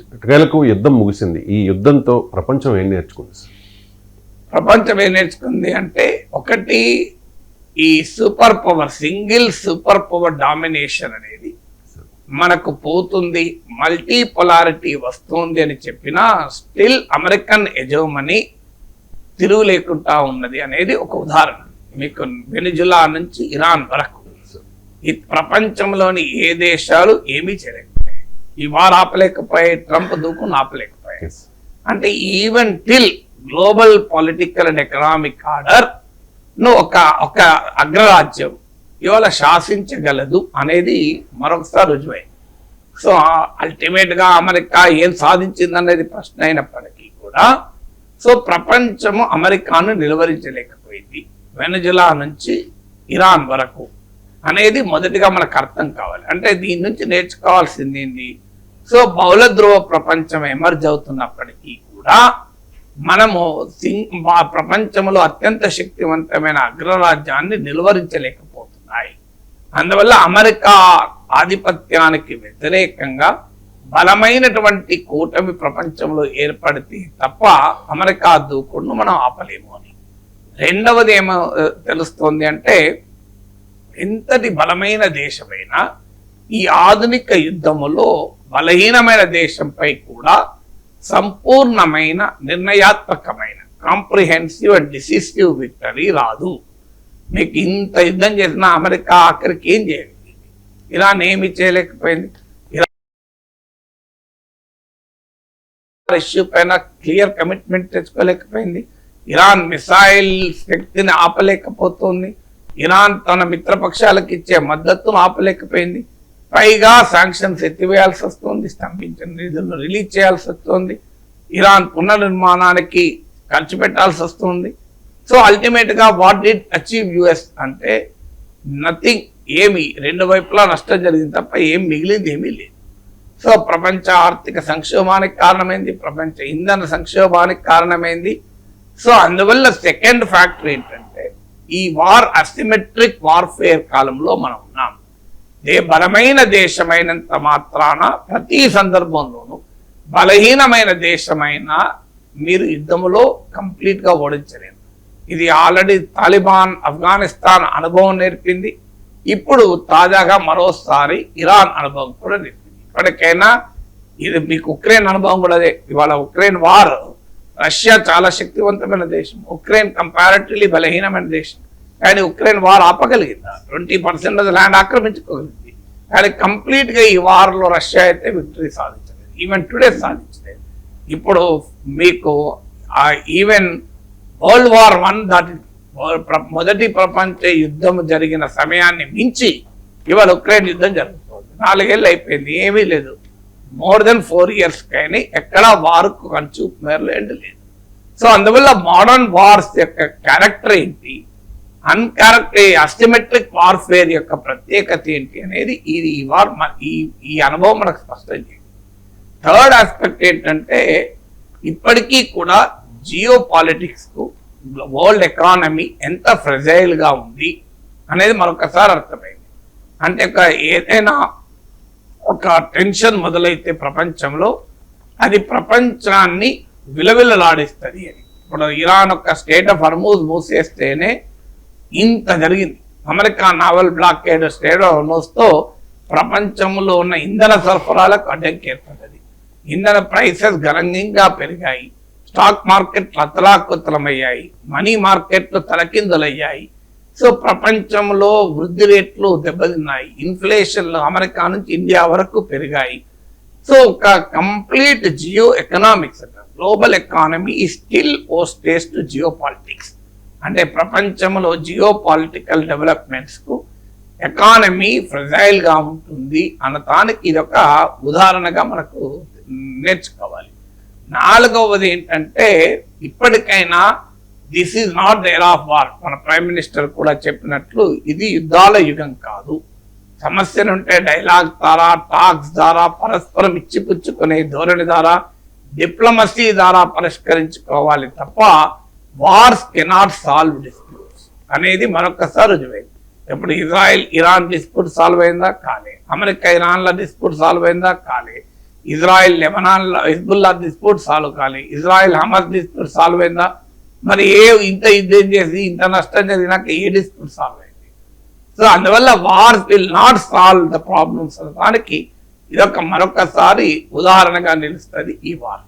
ఎట్టకేలకు యుద్ధం ముగిసింది. ఈ యుద్ధంతో ప్రపంచం ఏం నేర్చుకుంది సార్? ప్రపంచం ఏం నేర్చుకుంది అంటే, ఒకటి ఈ super power, single super power domination అనేది మనకు పోతుంది, మల్టీ పొలారిటీ వస్తుంది అని చెప్పినా స్టిల్ అమెరికన్ ఎజోమనీ తిరుగు లేకుండా ఉన్నది అనేది ఒక ఉదాహరణ. మీకు వెనిజులా నుంచి ఇరాన్ వరకు ఈ ప్రపంచంలోని ఏ దేశాలు ఏమీ చేయలేకపోయాయి. ఈ వార్ ఆపలేకపోయాయి, ట్రంప్ దూకును ఆపలేకపోయాయి. అంటే even till global political and economic order ను ఒక అగ్రరాజ్యం ఇవాళ శాసించగలదు అనేది మరొకసారి రుజువైంది. సో అల్టిమేట్ గా అమెరికా ఏం సాధించింది అనేది ప్రశ్న అయినప్పటికీ కూడా సో ప్రపంచము అమెరికాను నిలువరించలేకపోయింది, వెనజులా నుంచి ఇరాన్ వరకు అనేది మొదటిగా మనకు అర్థం కావాలి. అంటే దీని నుంచి నేర్చుకోవాల్సింది ఏంటి? సో బహుళ ధ్రువ ప్రపంచం ఎమర్జ్ అవుతున్నప్పటికీ కూడా మనము ప్రపంచంలో అత్యంత శక్తివంతమైన అగ్రరాజ్యాన్ని నిలువరించలేకపోతున్నాయి. అందువల్ల అమెరికా ఆధిపత్యానికి వ్యతిరేకంగా బలమైనటువంటి కూటమి ప్రపంచంలో ఏర్పడితే తప్ప అమెరికా దూకుడును మనం ఆపలేము అని. రెండవది ఏమో తెలుస్తోంది అంటే, ఎంతటి బలమైన దేశమైనా ఈ ఆధునిక యుద్ధములో బలహీనమైన దేశంపై కూడా సంపూర్ణమైన నిర్ణయాత్మకమైన కాంప్రిహెన్సివ్ అండ్ డిసిసివ్ విక్టరీ రాదు. మీకు ఇంత యుద్ధం చేసిన అమెరికా ఆఖరికి ఏం చేయగలిగింది? ఇరాన్ ఏమి చేయలేకపోయింది, ఇష్యూ పైన క్లియర్ కమిట్మెంట్ తెచ్చుకోలేకపోయింది, ఇరాన్ మిసైల్ శక్తిని ఆపలేకపోతుంది, ఇరాన్ తన మిత్రపక్షాలకు ఇచ్చే మద్దతును ఆపలేకపోయింది, పైగా శాంక్షన్స్ ఎత్తివేయాల్సి వస్తుంది, స్తంభించిన నిధులను రిలీజ్ చేయాల్సి వస్తుంది, ఇరాన్ పునర్నిర్మాణానికి ఖర్చు పెట్టాల్సి వస్తుంది. సో అల్టిమేట్ గా వాట్ డిడ్ అచీవ్ యుఎస్ అంటే నథింగ్. ఏమి రెండు వైపులా నష్టం జరిగింది తప్ప ఏం మిగిలింది ఏమీ లేదు. సో ప్రపంచ ఆర్థిక సంక్షోభానికి కారణమైంది, ప్రపంచ ఇంధన సంక్షోభానికి కారణమైంది. సో అందువల్ల సెకండ్ ఫ్యాక్టర్ ఏంటంటే, ఈ వార్ అసిమెట్రిక్ వార్ఫేర్ కాలంలో మనం ఉన్నాం. బలమైన దేశమైనంత మాత్రాన ప్రతి సందర్భంలోనూ బలహీనమైన దేశమైన మీరు యుద్ధంలో కంప్లీట్ గా ఓడించలేరు. ఇది ఆల్రెడీ తాలిబాన్ ఆఫ్ఘనిస్తాన్ అనుభవం నేర్పింది. ఇప్పుడు తాజాగా మరోసారి ఇరాన్ అనుభవం కూడా నేర్పింది. ఇప్పటికైనా ఇది మీకు ఉక్రెయిన్ అనుభవం కూడా అదే. ఇవాళ ఉక్రెయిన్ వార్, రష్యా చాలా శక్తివంతమైన దేశం, ఉక్రెయిన్ కంపారిటివ్లీ బలహీనమైన దేశం. కానీ ఉక్రెయిన్ వార్ ఆపగలిగిందా? 20% ల్యాండ్ ఆక్రమించుకోగలిగింది. కానీ కంప్లీట్ గా ఈ వార్లో రష్యా అయితే విక్టరీ సాధించలేదు, ఈవెన్ టుడే సాధించలేదు. ఇప్పుడు మీకు ఈవెన్ వరల్డ్ వార్ I దాటి మొదటి ప్రపంచ యుద్ధం జరిగిన సమయాన్ని మించి ఇవాళ ఉక్రెయిన్ యుద్ధం జరుగుతుంది. 4 ఏళ్ళు అయిపోయింది, ఏమీ లేదు. మోర్ దెన్ 4 years కానీ ఎక్కడా వార్కు కంచు మేరలు ఎండ్ లేదు. సో అందువల్ల మోడర్న్ వార్స్ యొక్క క్యారెక్టర్ ఏంటి, అసిమెట్రిక్ వార్ఫేర్ యొక్క ప్రత్యేకత ఏంటి అనేది ఈ అనుభవం మనకు స్పష్టం చేయండి. థర్డ్ ఆస్పెక్ట్ ఏంటంటే, ఇప్పటికీ కూడా జియో పాలిటిక్స్ కు వరల్డ్ ఎకానమీ ఎంత ఫ్రెజైల్ గా ఉంది అనేది మరొకసారి అర్థమైంది. అంటే ఏదైనా ఒక టెన్షన్ మొదలైతే ప్రపంచంలో అది ప్రపంచాన్ని విలవిలలాడిస్తుంది అని. ఇప్పుడు ఇరాన్ ఒక స్టేట్ ఆఫ్ హర్మూజ్ మూసేస్తేనే ఇంత జరిగింది. America naval blockade strait of హర్మూజ్తో ప్రపంచంలో ఉన్న ఇంధన సరఫరాలకు అడ్డంకి ఏర్పడ్డది. ఇంధన ప్రైసెస్ గణనీయంగా పెరిగాయి, స్టాక్ మార్కెట్లు అతలాకుతలమయ్యాయి, మనీ మార్కెట్లు తలకిందులయ్యాయి. సో ప్రపంచంలో వృద్ధి రేట్లు దెబ్బతిన్నాయి, ఇన్ఫ్లేషన్లు అమెరికా నుంచి ఇండియా వరకు పెరిగాయి. సో ఒక complete geo economics, global economy ఈ still hostage to geo politics. అంటే ప్రపంచంలో జియో పాలిటికల్ డెవలప్మెంట్స్ కు ఎకానమీ ఫ్రెజైల్ గా ఉంటుంది అన్నదానికి ఇది ఒక ఉదాహరణగా మనకు నేర్చుకోవాలి. నాలుగవది ఏంటంటే, ఇప్పటికైనా this is not the era of war. మన ప్రైమ్ మినిస్టర్ కూడా చెప్పినట్లు ఇది యుద్ధాల యుగం కాదు. సమస్యలుంటే డైలాగ్ ద్వారా, టాక్స్ ద్వారా, పరస్పరం ఇచ్చిపుచ్చుకునే ధోరణి ద్వారా, డిప్లొమసీ ద్వారా పరిష్కరించుకోవాలి తప్ప వార్స్ కెనాట్ సాల్వ్ డిస్ప్యూట్స్ అనేది మరొకసారి రుజువైంది. ఇప్పుడు ఇజ్రాయెల్ ఇరాన్ డిస్ప్యూట్ సాల్వ్ అయిందా? కాలే. అమెరికా ఇరాన్ల డిస్ప్యూట్ సాల్వ్ అయిందా? కాలే. Israel Lebanon Hezbollah dispute solve కాలే, ఇజ్రాయెల్ హమాస్ డిస్ప్యూట్ సాల్వ్ అయిందా? మరి ఇంత యుద్ధం చేసి ఇంత నష్టం జరిగినాక ఏ డిస్ప్యూట్ సాల్వ్ అయింది? సో అందువల్ల war will not solve the problems. దానికి ఇదొక మరొకసారి ఉదాహరణగా నిలుస్తుంది ఈ వార్.